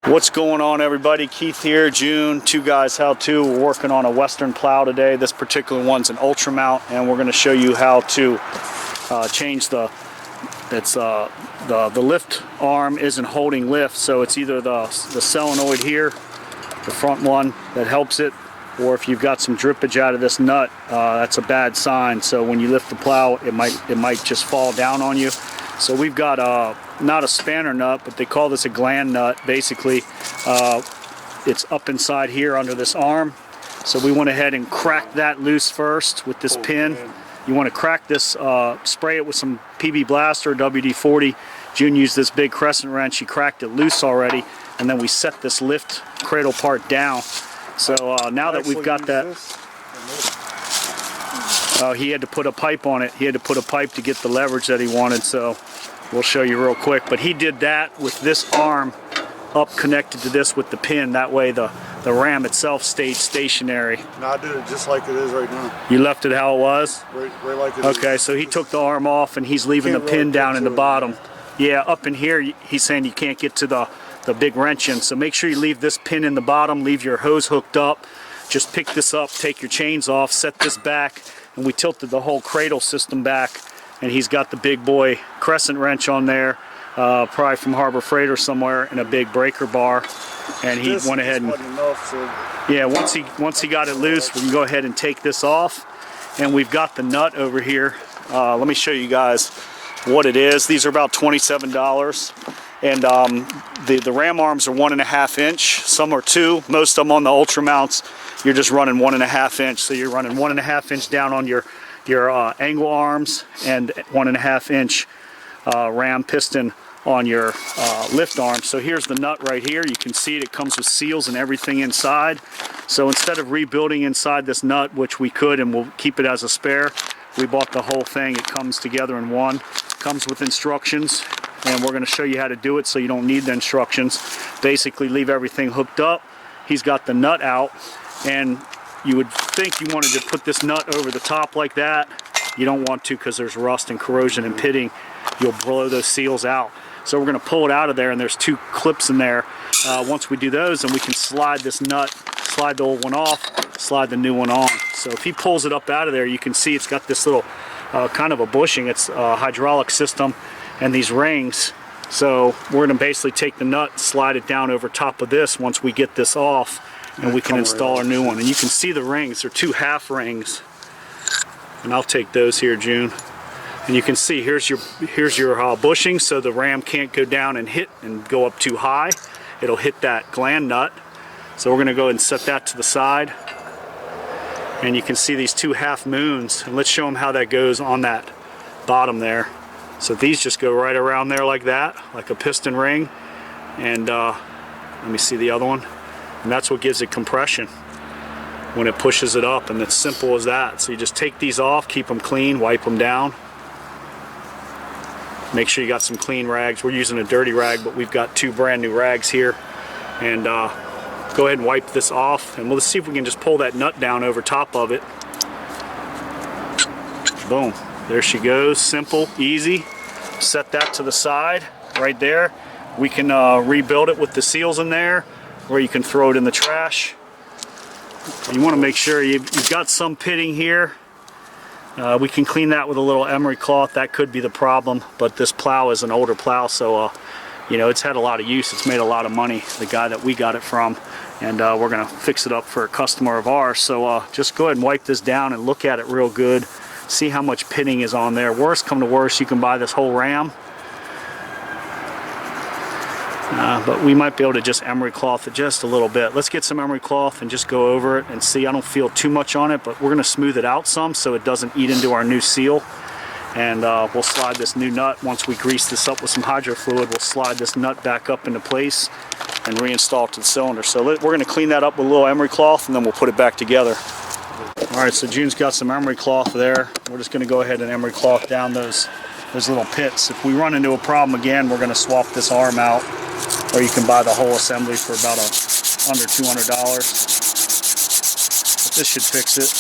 What's going on, everybody? Keith here, June, Two Guys How To. We're working on a Western plow today. This particular one's an ultra mount, and we're going to show you how to change the lift arm isn't holding lift, so it's either the solenoid here, the front one, that helps it, or if you've got some drippage out of this nut, that's a bad sign. So when you lift the plow, it might just fall down on you. So we've got not a spanner nut, but they call this a gland nut. Basically, it's up inside here under this arm. So we went ahead and cracked that loose first with this pin. Man. You want to crack this, spray it with some PB Blaster, WD-40. June used this big crescent wrench. He cracked it loose already, and then we set this lift cradle part down. So now that we've got that, he had to put a pipe on it. He had to put a pipe to get the leverage that he wanted, so we'll show you real quick. But he did that with this arm up connected to this with the pin. That way the ram itself stayed stationary. No, I did it just like it is right now. You left it how it was? Right like it is. Okay, so he took the arm off and he's leaving the pin down in the bottom. Yeah, up in here, he's saying you can't get to the big wrench in. So make sure you leave this pin in the bottom, leave your hose hooked up. Just pick this up, take your chains off, set this back, and we tilted the whole cradle system back, and he's got the big boy crescent wrench on there, probably from Harbor Freight or somewhere, and a big breaker bar. And he went ahead and yeah, once he got it loose, we can go ahead and take this off. And we've got the nut over here. Let me show you guys what it is. These are about $27, and the ram arms are 1.5 inch. Some are 2. Most of them on the ultra mounts, you're just running 1.5 inch. So you're running 1.5 inch down on your angle arms and 1.5 inch ram piston on your lift arm. So here's the nut right here. You can see it comes with seals and everything inside. So instead of rebuilding inside this nut, which we could and we'll keep it as a spare, we bought the whole thing. It comes together in one. Comes with instructions, and we're going to show you how to do it so you don't need the instructions. Basically leave everything hooked up. He's got the nut out, and you would think you wanted to put this nut over the top like that. You don't want to, because there's rust and corrosion and pitting. You'll blow those seals out. So we're going to pull it out of there, and there's 2 clips in there. Once we do those, then we can slide this nut, slide the old one off, slide the new one on. So if he pulls it up out of there, you can see it's got this little kind of a bushing. It's a hydraulic system and these rings. So we're going to basically take the nut, slide it down over top of this once we get this off, and we can install our new one. And you can see the rings. They're 2 half rings, and I'll take those here, June. And you can see here's your bushing, so the ram can't go down and hit and go up too high. It'll hit that gland nut. So we're going to go ahead and set that to the side. And you can see these 2 half moons, and let's show them how that goes on that bottom there. So these just go right around there like that, like a piston ring. And let me see the other one. And that's what gives it compression when it pushes it up, and it's simple as that. So you just take these off, keep them clean, wipe them down. Make sure you got some clean rags. We're using a dirty rag, but we've got 2 brand new rags here. And go ahead and wipe this off, and we'll see if we can just pull that nut down over top of it. Boom, there she goes. Simple, easy. Set that to the side right there. We can rebuild it with the seals in there, or you can throw it in the trash. You want to make sure you've got some pitting here. We can clean that with a little emery cloth. That could be the problem, but this plow is an older plow, so you know, it's had a lot of use. It's made a lot of money, the guy that we got it from, and we're going to fix it up for a customer of ours. So just go ahead and wipe this down and look at it real good. See how much pitting is on there. Worst come to worst, you can buy this whole ram. But we might be able to just emery cloth it just a little bit. Let's get some emery cloth and just go over it and see. I don't feel too much on it, but we're going to smooth it out some so it doesn't eat into our new seal. And we'll slide this new nut. Once we grease this up with some hydro fluid, we'll slide this nut back up into place and reinstall it to the cylinder. So we're going to clean that up with a little emery cloth, and then we'll put it back together. Alright, so June's got some emery cloth there. We're just going to go ahead and emery cloth down those little pits. If we run into a problem again, we're going to swap this arm out, or you can buy the whole assembly for about under $200. But this should fix it.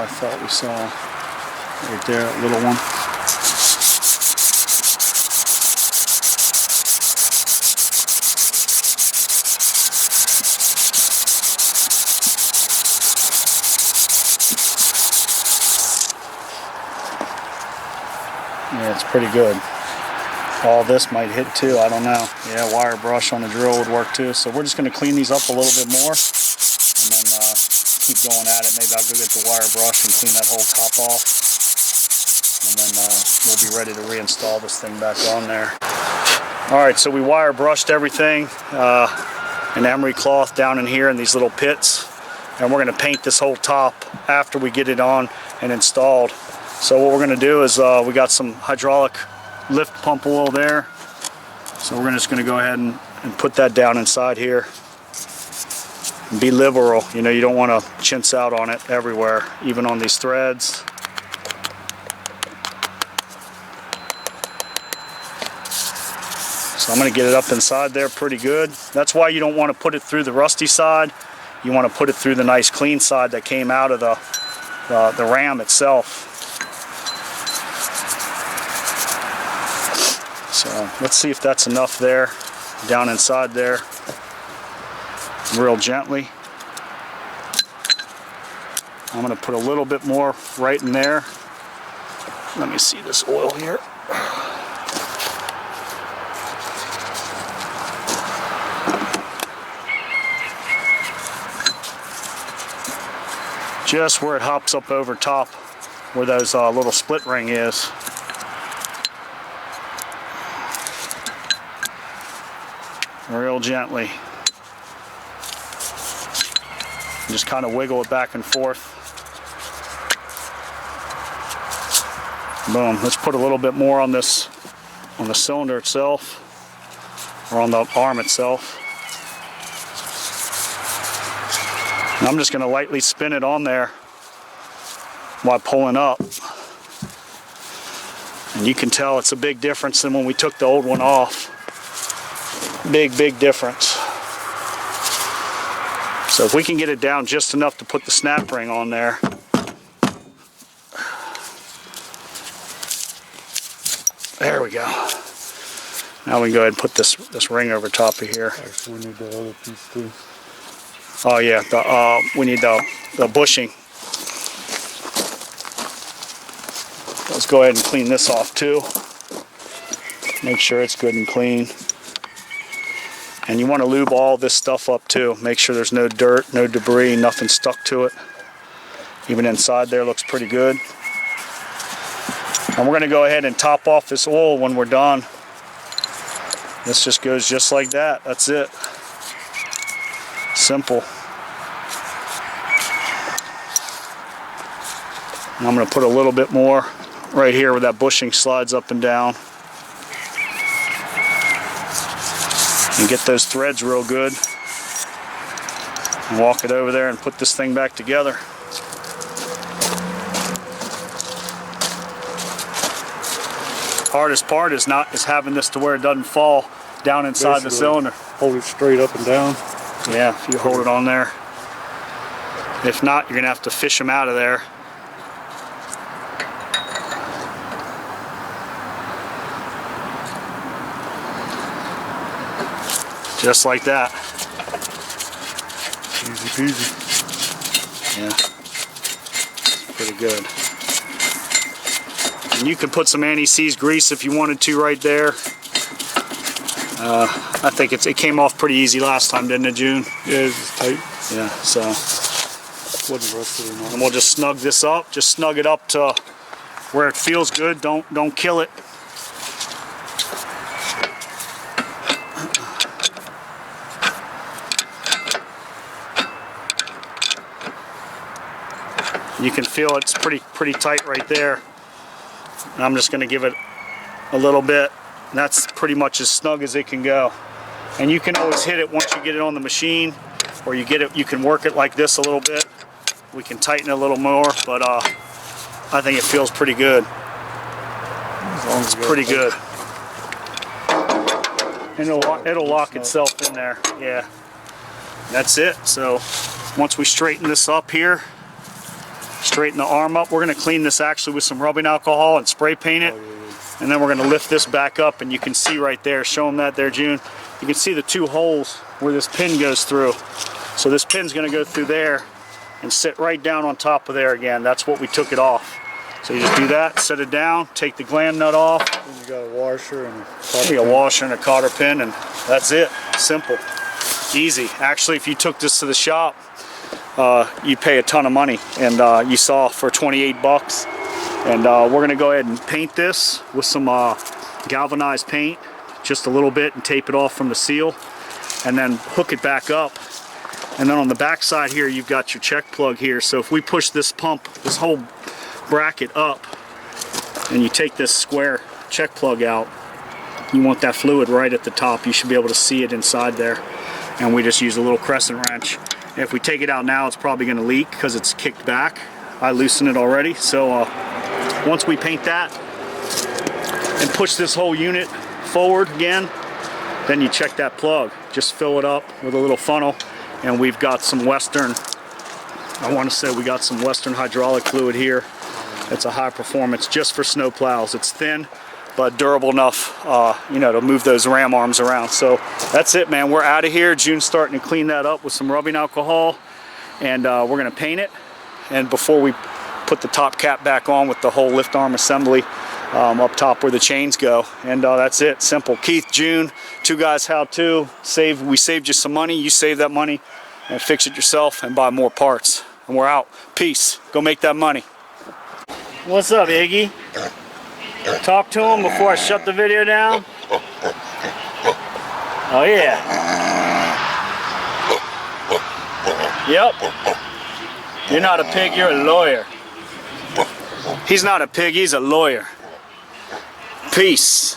I thought we saw right there, that little one. Yeah, it's pretty good. All this might hit too, I don't know. Yeah, wire brush on the drill would work too. So we're just going to clean these up a little bit more and then keep going at it. Maybe I'll go get the wire brush and clean that whole top off. And then we'll be ready to reinstall this thing back on there. Alright, so we wire brushed everything. An emery cloth down in here in these little pits. And we're going to paint this whole top after we get it on and installed. So what we're going to do is we got some hydraulic lift pump oil there. So we're just going to go ahead and put that down inside here. And be liberal, you know, you don't want to chintz out on it everywhere, even on these threads. So I'm going to get it up inside there pretty good. That's why you don't want to put it through the rusty side. You want to put it through the nice clean side that came out of the ram itself. So let's see if that's enough there, down inside there, real gently. I'm going to put a little bit more right in there. Let me see this oil here. Just where it hops up over top, where those little split ring is. Real gently. Just kind of wiggle it back and forth. Boom. Let's put a little bit more on this, on the cylinder itself, or on the arm itself. And I'm just going to lightly spin it on there while pulling up. And you can tell it's a big difference than when we took the old one off. Big, big difference. So if we can get it down just enough to put the snap ring on there. There we go. Now we can go ahead and put this ring over top of here. Actually, we need the other piece too. Oh yeah, we need the bushing. Let's go ahead and clean this off too. Make sure it's good and clean. And you want to lube all this stuff up too. Make sure there's no dirt, no debris, nothing stuck to it. Even inside there looks pretty good. And we're going to go ahead and top off this oil when we're done. This just goes just like that. That's it. Simple. And I'm going to put a little bit more right here where that bushing slides up and down. And get those threads real good. And walk it over there and put this thing back together. Hardest part is having this to where it doesn't fall down inside the cylinder. Hold it straight up and down. Yeah, if you hold it on there. If not, you're going to have to fish them out of there. Just like that. Easy peasy. Yeah. Pretty good. And you could put some anti-seize grease if you wanted to right there. I think it came off pretty easy last time, didn't it, June? Yeah, it's tight. Yeah, so. Wasn't rusted or not. And we'll just snug this up. Just snug it up to where it feels good. Don't kill it. You can feel it's pretty tight right there. And I'm just going to give it a little bit. And that's pretty much as snug as it can go. And you can always hit it once you get it on the machine, or you can work it like this a little bit. We can tighten it a little more, but I think it feels pretty good. It's pretty good. And it'll lock itself in there. Yeah. That's it. So once we straighten this up here, Straighten the arm up. We're going to clean this actually with some rubbing alcohol and spray paint it. And then we're going to lift this back up, and you can see right there, show them that there, June. You can see the 2 holes where this pin goes through. So this pin's going to go through there and sit right down on top of there again. That's what we took it off. So you just do that, set it down, take the gland nut off. And you got a washer and A washer and a cotter pin, and that's it. Simple. Easy. Actually, if you took this to the shop, you'd pay a ton of money. And you saw for 28 bucks. And we're going to go ahead and paint this with some galvanized paint, just a little bit, and tape it off from the seal. And then hook it back up. And then on the back side here, you've got your check plug here. So if we push this pump, this whole bracket up, and you take this square check plug out, you want that fluid right at the top. You should be able to see it inside there. And we just use a little crescent wrench. And if we take it out now, it's probably going to leak because it's kicked back. I loosened it already. So once we paint that and push this whole unit forward again, then you check that plug. Just fill it up with a little funnel, and we've got some Western, I want to say we got some Western hydraulic fluid here. It's a high performance just for snow plows. It's thin but durable enough, you know, to move those ram arms around. So that's it, man. We're out of here. June's starting to clean that up with some rubbing alcohol, and we're going to paint it. And before we put the top cap back on with the whole lift arm assembly up top where the chains go, and that's it. Simple. Keith, June, 2 guys how to save. We saved you some money. You save that money and fix it yourself and buy more parts. And we're out. Peace. Go make that money. What's up, Iggy? Talk to him before I shut the video down. Oh yeah. Yep. You're not a pig, you're a lawyer. He's not a pig, he's a lawyer. Peace.